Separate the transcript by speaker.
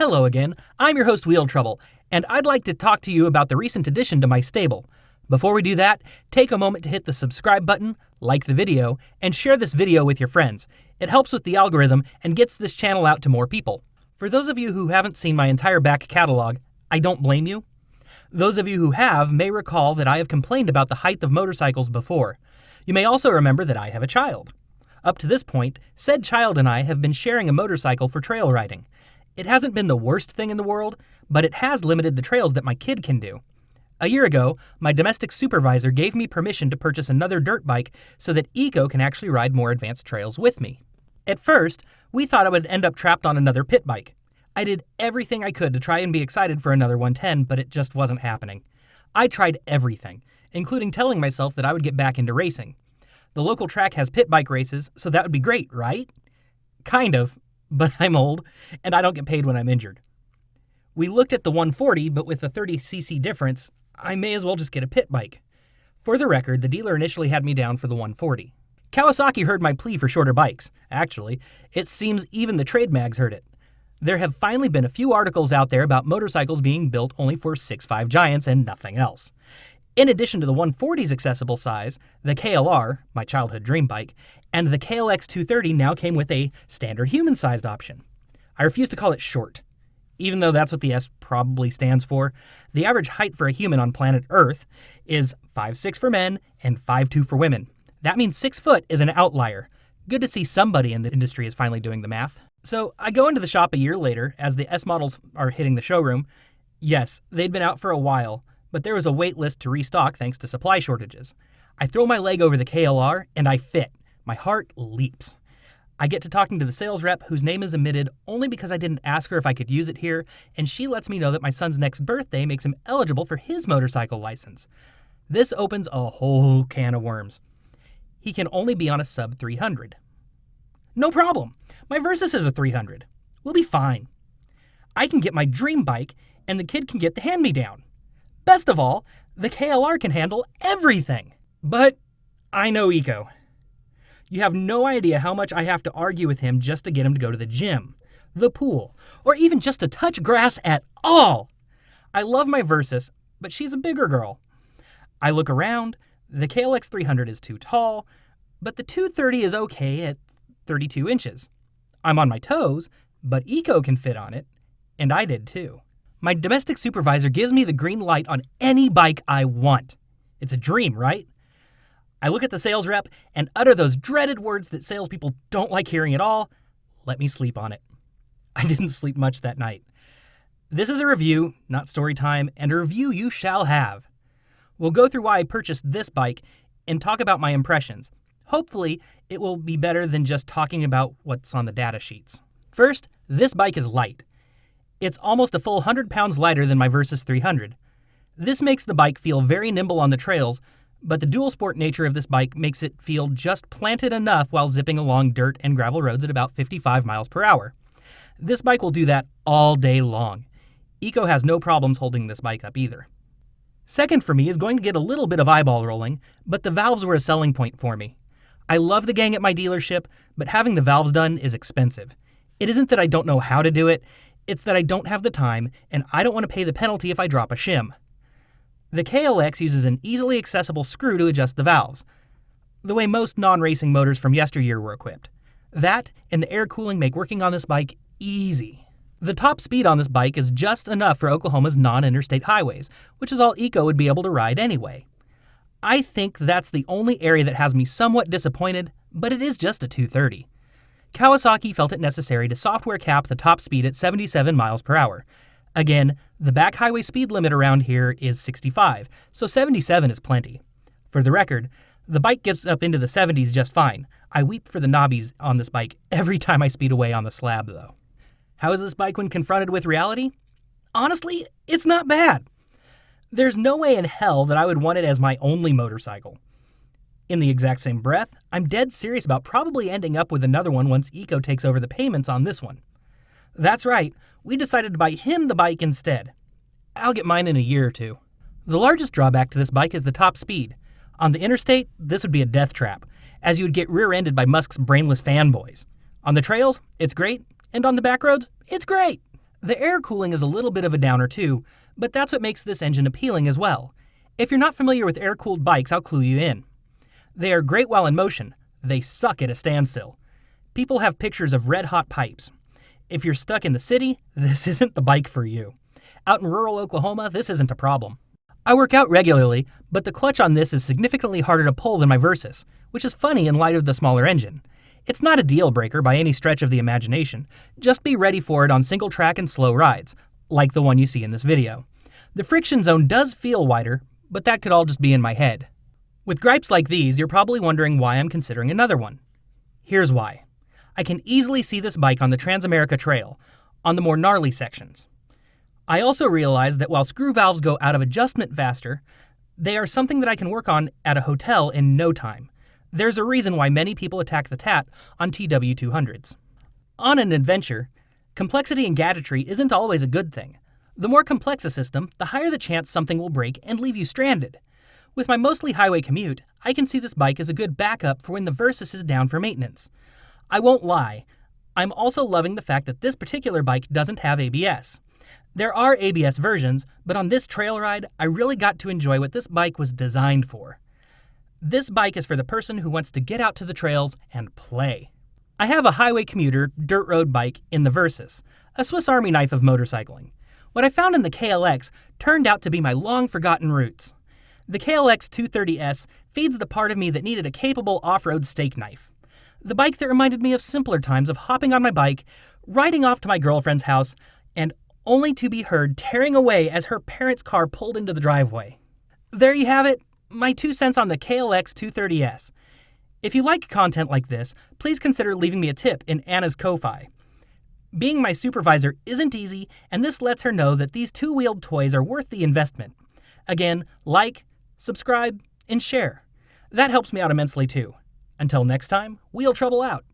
Speaker 1: Hello again, I'm your host Wheel Trouble, and I'd like to talk to you about the recent addition to my stable. Before we do that, take a moment to hit the subscribe button, like the video, and share this video with your friends. It helps with the algorithm and gets this channel out to more people. For those of you who haven't seen my entire back catalog, I don't blame you. Those of you who have may recall that I have complained about the height of motorcycles before. You may also remember that I have a child. Up to this point, said child and I have been sharing a motorcycle for trail riding. It hasn't been the worst thing in the world, but it has limited the trails that my kid can do. A year ago, my domestic supervisor gave me permission to purchase another dirt bike so that Eco can actually ride more advanced trails with me. At first, we thought I would end up trapped on another pit bike. I did everything I could to try and be excited for another 110, but it just wasn't happening. I tried everything, including telling myself that I would get back into racing. The local track has pit bike races, so that would be great, right? Kind of. But I'm old, and I don't get paid when I'm injured. We looked at the 140, but with a 30cc difference, I may as well just get a pit bike. For the record, the dealer initially had me down for the 140. Kawasaki heard my plea for shorter bikes. Actually, it seems even the trade mags heard it. There have finally been a few articles out there about motorcycles being built only for 6'5" giants and nothing else. In addition to the 140's accessible size, the KLR, my childhood dream bike, and the KLX 230 now came with a standard human-sized option. I refuse to call it short. Even though that's what the S probably stands for, the average height for a human on planet Earth is 5'6" for men and 5'2" for women. That means 6 foot is an outlier. Good to see somebody in the industry is finally doing the math. So I go into the shop a year later as the S models are hitting the showroom. Yes, they'd been out for a while, but there was a wait list to restock thanks to supply shortages. I throw my leg over the KLR and I fit. My heart leaps. I get to talking to the sales rep whose name is omitted only because I didn't ask her if I could use it here, and she lets me know that my son's next birthday makes him eligible for his motorcycle license. This opens a whole can of worms. He can only be on a sub 300. No problem. My Versys is a 300. We'll be fine. I can get my dream bike and the kid can get the hand-me-down. Best of all, the KLR can handle everything. But I know Eco. You have no idea how much I have to argue with him just to get him to go to the gym, the pool, or even just to touch grass at all. I love my Versys, but she's a bigger girl. I look around, the KLX 300 is too tall, but the 230 is okay at 32 inches. I'm on my toes, but Eco can fit on it, and I did too. My domestic supervisor gives me the green light on any bike I want. It's a dream, right? I look at the sales rep and utter those dreaded words that salespeople don't like hearing at all. Let me sleep on it. I didn't sleep much that night. This is a review, not story time, and a review you shall have. We'll go through why I purchased this bike and talk about my impressions. Hopefully, it will be better than just talking about what's on the data sheets. First, this bike is light. It's almost a full 100 pounds lighter than my Versys 300. This makes the bike feel very nimble on the trails, but the dual sport nature of this bike makes it feel just planted enough while zipping along dirt and gravel roads at about 55 miles per hour. This bike will do that all day long. Eco has no problems holding this bike up either. Second for me is going to get a little bit of eyeball rolling, but the valves were a selling point for me. I love the gang at my dealership, but having the valves done is expensive. It isn't that I don't know how to do it, it's that I don't have the time, and I don't want to pay the penalty if I drop a shim. The KLX uses an easily accessible screw to adjust the valves, the way most non-racing motors from yesteryear were equipped. That and the air cooling make working on this bike easy. The top speed on this bike is just enough for Oklahoma's non-interstate highways, which is all Eco would be able to ride anyway. I think that's the only area that has me somewhat disappointed, but it is just a 230. Kawasaki felt it necessary to software cap the top speed at 77 miles per hour. Again, the back highway speed limit around here is 65, so 77 is plenty. For the record, the bike gets up into the 70s just fine. I weep for the knobbies on this bike every time I speed away on the slab, though. How is this bike when confronted with reality? Honestly, it's not bad. There's no way in hell that I would want it as my only motorcycle. In the exact same breath, I'm dead serious about probably ending up with another one once Eco takes over the payments on this one. That's right, we decided to buy him the bike instead. I'll get mine in a year or two. The largest drawback to this bike is the top speed. On the interstate, this would be a death trap, as you would get rear-ended by Musk's brainless fanboys. On the trails, it's great, and on the back roads, it's great. The air cooling is a little bit of a downer too, but that's what makes this engine appealing as well. If you're not familiar with air-cooled bikes, I'll clue you in. They are great while in motion. They suck at a standstill. People have pictures of red-hot pipes. If you're stuck in the city, this isn't the bike for you. Out in rural Oklahoma, this isn't a problem. I work out regularly, but the clutch on this is significantly harder to pull than my Versys, which is funny in light of the smaller engine. It's not a deal breaker by any stretch of the imagination. Just be ready for it on single track and slow rides, like the one you see in this video. The friction zone does feel wider, but that could all just be in my head. With gripes like these, you're probably wondering why I'm considering another one. Here's why. I can easily see this bike on the Transamerica Trail, on the more gnarly sections. I also realize that while screw valves go out of adjustment faster, they are something that I can work on at a hotel in no time. There's a reason why many people attack the TAT on TW200s. On an adventure, complexity and gadgetry isn't always a good thing. The more complex a system, the higher the chance something will break and leave you stranded. With my mostly highway commute, I can see this bike as a good backup for when the Versys is down for maintenance. I won't lie, I'm also loving the fact that this particular bike doesn't have ABS. There are ABS versions, but on this trail ride, I really got to enjoy what this bike was designed for. This bike is for the person who wants to get out to the trails and play. I have a highway commuter, dirt road bike in the Versys, a Swiss Army knife of motorcycling. What I found in the KLX turned out to be my long-forgotten roots. The KLX 230S feeds the part of me that needed a capable off-road steak knife. The bike that reminded me of simpler times of hopping on my bike, riding off to my girlfriend's house, and only to be heard tearing away as her parents' car pulled into the driveway. There you have it, my 2 cents on the KLX 230S. If you like content like this, please consider leaving me a tip in Anna's Ko-Fi. Being my supervisor isn't easy, and this lets her know that these two-wheeled toys are worth the investment. Again, like, subscribe, and share. That helps me out immensely too. Until next time, Wheel Trouble out.